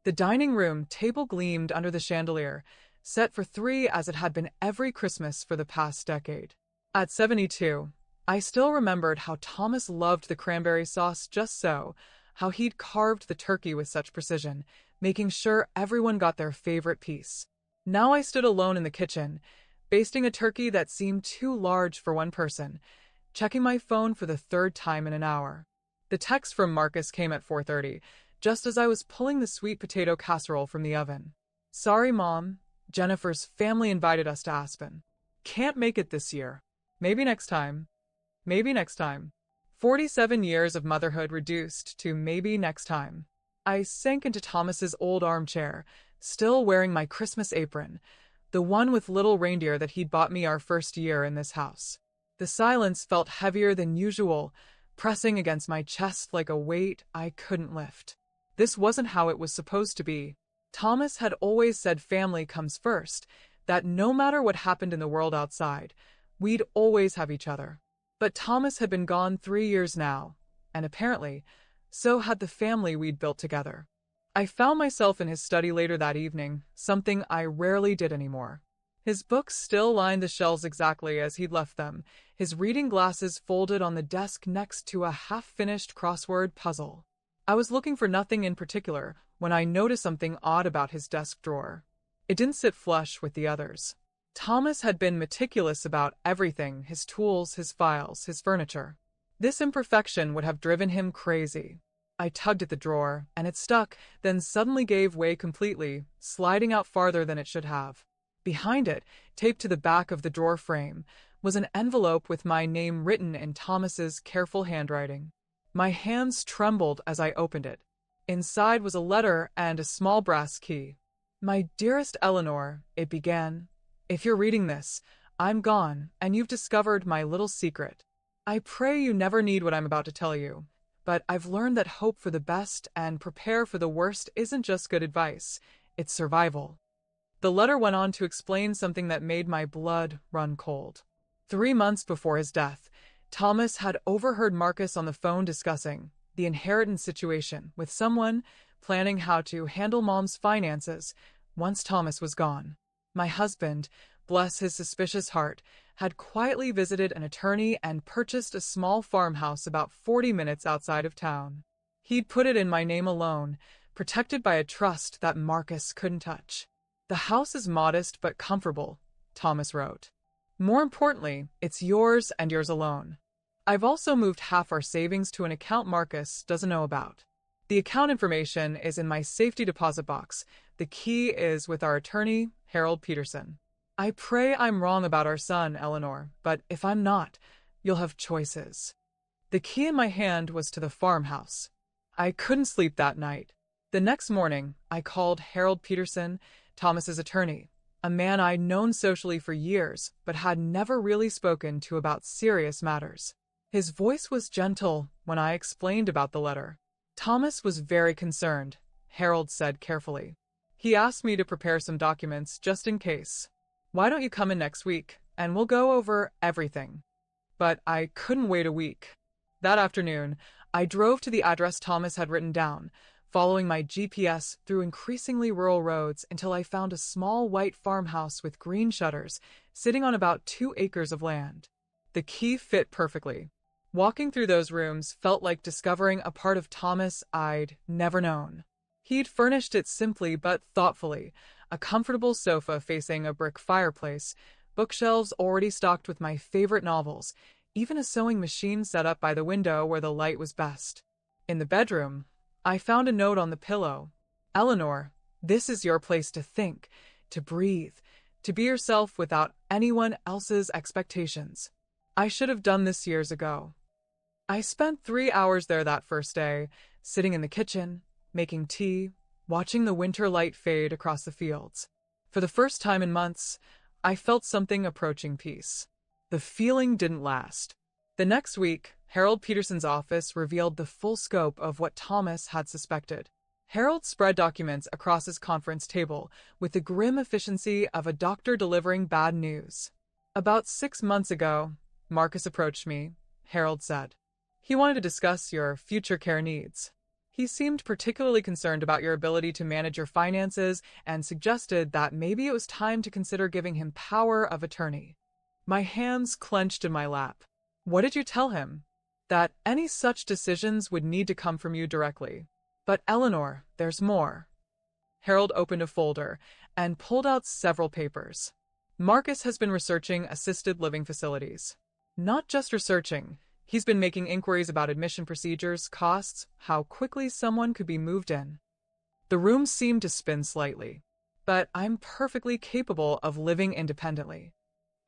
The dining room table gleamed under the chandelier, set for three as it had been every Christmas for the past decade. At 72, I still remembered how Thomas loved the cranberry sauce just so, how he'd carved the turkey with such precision, making sure everyone got their favorite piece. Now I stood alone in the kitchen, basting a turkey that seemed too large for one person, checking my phone for the third time in an hour. The text from Marcus came at 4:30, just as I was pulling the sweet potato casserole from the oven. "Sorry, Mom. Jennifer's family invited us to Aspen. Can't make it this year. Maybe next time. Maybe next time." 47 years of motherhood reduced to maybe next time. I sank into Thomas's old armchair, still wearing my Christmas apron, the one with little reindeer that he'd bought me our first year in this house. The silence felt heavier than usual, pressing against my chest like a weight I couldn't lift. This wasn't how it was supposed to be. Thomas had always said family comes first, that no matter what happened in the world outside, we'd always have each other. But Thomas had been gone 3 years now, and apparently, so had the family we'd built together. I found myself in his study later that evening, something I rarely did anymore. His books still lined the shelves exactly as he'd left them, his reading glasses folded on the desk next to a half-finished crossword puzzle. I was looking for nothing in particular when I noticed something odd about his desk drawer. It didn't sit flush with the others. Thomas had been meticulous about everything, his tools, his files, his furniture. This imperfection would have driven him crazy. I tugged at the drawer, and it stuck, then suddenly gave way completely, sliding out farther than it should have. Behind it, taped to the back of the drawer frame, was an envelope with my name written in Thomas's careful handwriting. My hands trembled as I opened it. Inside was a letter and a small brass key. "My dearest Eleanor," it began, "if you're reading this, I'm gone, and you've discovered my little secret. I pray you never need what I'm about to tell you, but I've learned that hope for the best and prepare for the worst isn't just good advice, it's survival." The letter went on to explain something that made my blood run cold. 3 months before his death, Thomas had overheard Marcus on the phone discussing the inheritance situation with someone, planning how to handle Mom's finances once Thomas was gone. My husband, bless his suspicious heart, had quietly visited an attorney and purchased a small farmhouse about 40 minutes outside of town. He'd put it in my name alone, protected by a trust that Marcus couldn't touch. "The house is modest but comfortable," Thomas wrote. "More importantly, it's yours and yours alone. I've also moved half our savings to an account Marcus doesn't know about. The account information is in my safety deposit box. The key is with our attorney, Harold Peterson. I pray I'm wrong about our son, Eleanor, but if I'm not, you'll have choices." The key in my hand was to the farmhouse. I couldn't sleep that night. The next morning, I called Harold Peterson, Thomas's attorney, a man I'd known socially for years but had never really spoken to about serious matters. His voice was gentle when I explained about the letter. "Thomas was very concerned," Harold said carefully. "He asked me to prepare some documents just in case. Why don't you come in next week, and we'll go over everything." But I couldn't wait a week. That afternoon, I drove to the address Thomas had written down, following my GPS through increasingly rural roads until I found a small white farmhouse with green shutters, sitting on about 2 acres of land. The key fit perfectly. Walking through those rooms felt like discovering a part of Thomas I'd never known. He'd furnished it simply but thoughtfully, a comfortable sofa facing a brick fireplace, bookshelves already stocked with my favorite novels, even a sewing machine set up by the window where the light was best. In the bedroom, I found a note on the pillow. "Eleanor, this is your place to think, to breathe, to be yourself without anyone else's expectations. I should have done this years ago." I spent 3 hours there that first day, sitting in the kitchen, making tea, watching the winter light fade across the fields. For the first time in months, I felt something approaching peace. The feeling didn't last. The next week, Harold Peterson's office revealed the full scope of what Thomas had suspected. Harold spread documents across his conference table with the grim efficiency of a doctor delivering bad news. "About 6 months ago, Marcus approached me," Harold said. "He wanted to discuss your future care needs." He seemed particularly concerned about your ability to manage your finances and suggested that maybe it was time to consider giving him power of attorney. My hands clenched in my lap. What did you tell him? That any such decisions would need to come from you directly. But Eleanor, there's more. Harold opened a folder and pulled out several papers. Marcus has been researching assisted living facilities. Not just researching. He's been making inquiries about admission procedures, costs, how quickly someone could be moved in. The room seemed to spin slightly. But I'm perfectly capable of living independently.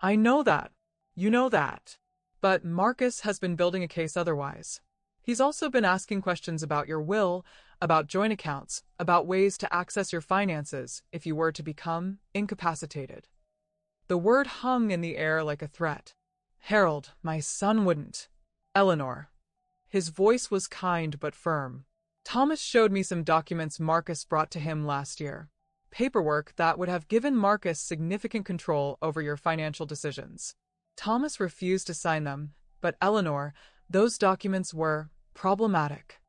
I know that. You know that. But Marcus has been building a case otherwise. He's also been asking questions about your will, about joint accounts, about ways to access your finances if you were to become incapacitated. The word hung in the air like a threat. Harold, my son wouldn't. Eleanor. His voice was kind but firm. Thomas showed me some documents Marcus brought to him last year. Paperwork that would have given Marcus significant control over your financial decisions. Thomas refused to sign them, but Eleanor, those documents were problematic.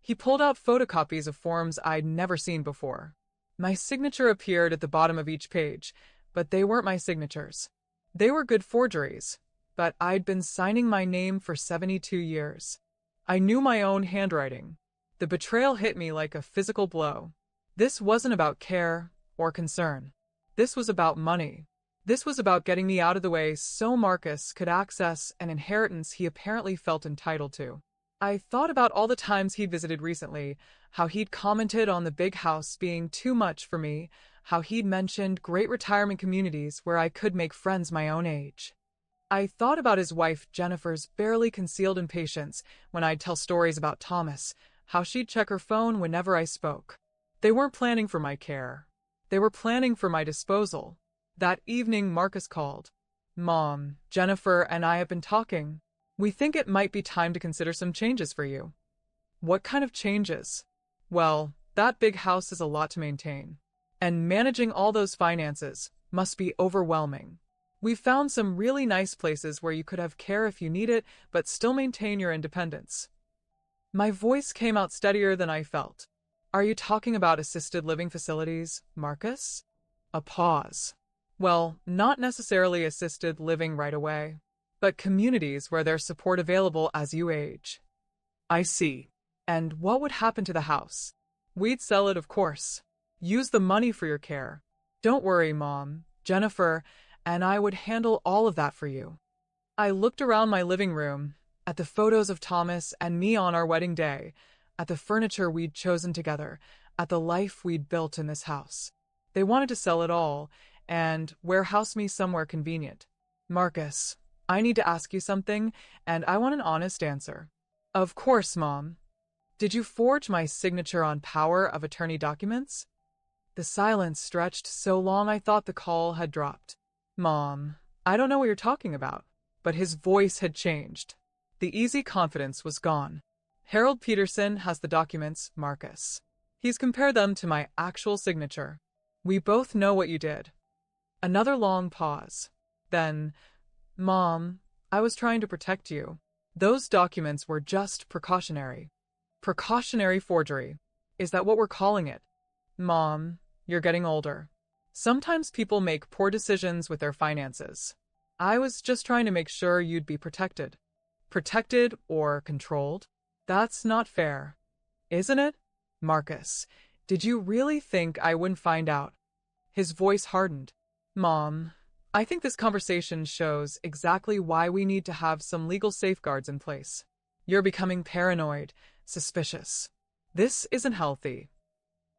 He pulled out photocopies of forms I'd never seen before. My signature appeared at the bottom of each page, but they weren't my signatures. They were good forgeries, but I'd been signing my name for 72 years. I knew my own handwriting. The betrayal hit me like a physical blow. This wasn't about care or concern. This was about money. This was about getting me out of the way so Marcus could access an inheritance he apparently felt entitled to. I thought about all the times he'd visited recently, how he'd commented on the big house being too much for me, how he'd mentioned great retirement communities where I could make friends my own age. I thought about his wife Jennifer's barely concealed impatience when I'd tell stories about Thomas, how she'd check her phone whenever I spoke. They weren't planning for my care. They were planning for my disposal. That evening, Marcus called. Mom, Jennifer and I have been talking. We think it might be time to consider some changes for you. What kind of changes? Well, that big house is a lot to maintain. And managing all those finances must be overwhelming. We've found some really nice places where you could have care if you need it, but still maintain your independence. My voice came out steadier than I felt. Are you talking about assisted living facilities, Marcus? A pause. Well, not necessarily assisted living right away, but communities where there's support available as you age. I see. And what would happen to the house? We'd sell it, of course. Use the money for your care. Don't worry, Mom, Jennifer, and I would handle all of that for you. I looked around my living room, at the photos of Thomas and me on our wedding day, at the furniture we'd chosen together, at the life we'd built in this house. They wanted to sell it all, and warehouse me somewhere convenient. Marcus, I need to ask you something, and I want an honest answer. Of course, Mom. Did you forge my signature on power of attorney documents? The silence stretched so long I thought the call had dropped. Mom, I don't know what you're talking about. But his voice had changed. The easy confidence was gone. Harold Peterson has the documents, Marcus. He's compared them to my actual signature. We both know what you did. Another long pause. Then, Mom, I was trying to protect you. Those documents were just precautionary. Precautionary forgery. Is that what we're calling it? Mom, you're getting older. Sometimes people make poor decisions with their finances. I was just trying to make sure you'd be protected. Protected or controlled? That's not fair. Isn't it? Marcus, did you really think I wouldn't find out? His voice hardened. Mom, I think this conversation shows exactly why we need to have some legal safeguards in place. You're becoming paranoid, suspicious. This isn't healthy.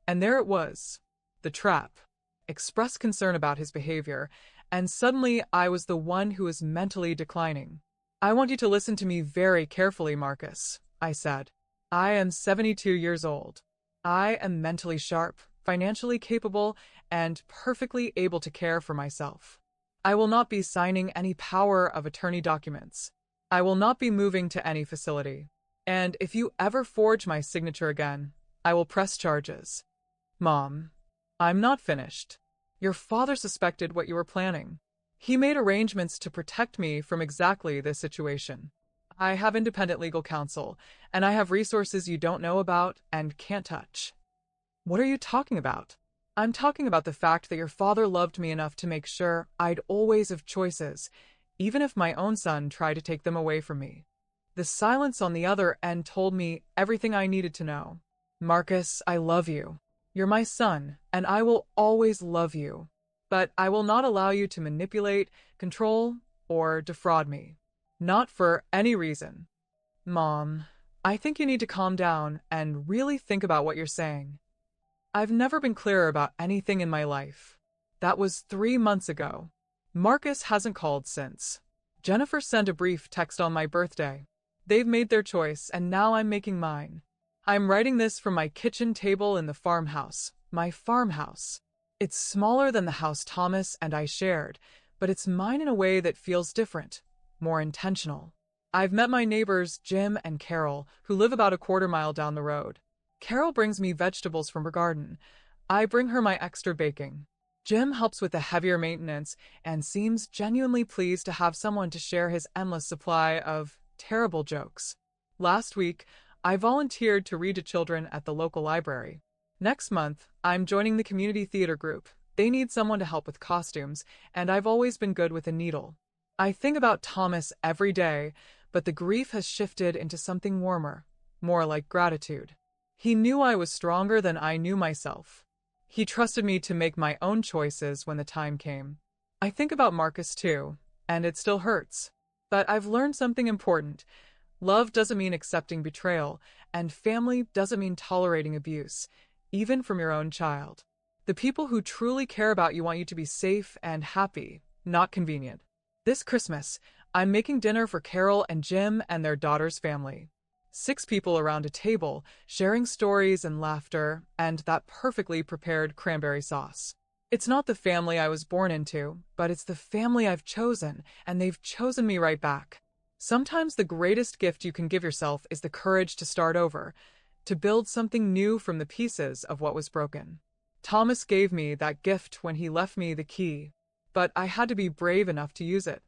And there it was. The trap. Expressed concern about his behavior, and suddenly I was the one who was mentally declining. I want you to listen to me very carefully, Marcus, I said. I am 72 years old. I am mentally sharp, financially capable, and perfectly able to care for myself. I will not be signing any power of attorney documents. I will not be moving to any facility. And if you ever forge my signature again, I will press charges. Mom, I'm not finished. Your father suspected what you were planning. He made arrangements to protect me from exactly this situation. I have independent legal counsel, and I have resources you don't know about and can't touch. What are you talking about? I'm talking about the fact that your father loved me enough to make sure I'd always have choices, even if my own son tried to take them away from me. The silence on the other end told me everything I needed to know. Marcus, I love you. You're my son, and I will always love you. But I will not allow you to manipulate, control, or defraud me. Not for any reason. Mom, I think you need to calm down and really think about what you're saying. I've never been clearer about anything in my life. That was 3 months ago. Marcus hasn't called since. Jennifer sent a brief text on my birthday. They've made their choice, and now I'm making mine. I'm writing this from my kitchen table in the farmhouse. My farmhouse. It's smaller than the house Thomas and I shared, but it's mine in a way that feels different, more intentional. I've met my neighbors, Jim and Carol, who live about a quarter-mile down the road. Carol brings me vegetables from her garden. I bring her my extra baking. Jim helps with the heavier maintenance and seems genuinely pleased to have someone to share his endless supply of terrible jokes. Last week, I volunteered to read to children at the local library. Next month, I'm joining the community theater group. They need someone to help with costumes, and I've always been good with a needle. I think about Thomas every day, but the grief has shifted into something warmer, more like gratitude. He knew I was stronger than I knew myself. He trusted me to make my own choices when the time came. I think about Marcus too, and it still hurts. But I've learned something important. Love doesn't mean accepting betrayal, and family doesn't mean tolerating abuse, even from your own child. The people who truly care about you want you to be safe and happy, not convenient. This Christmas, I'm making dinner for Carol and Jim and their daughter's family. 6 people around a table, sharing stories and laughter, and that perfectly prepared cranberry sauce. It's not the family I was born into, but it's the family I've chosen, and they've chosen me right back. Sometimes the greatest gift you can give yourself is the courage to start over, to build something new from the pieces of what was broken. Thomas gave me that gift when he left me the key, but I had to be brave enough to use it.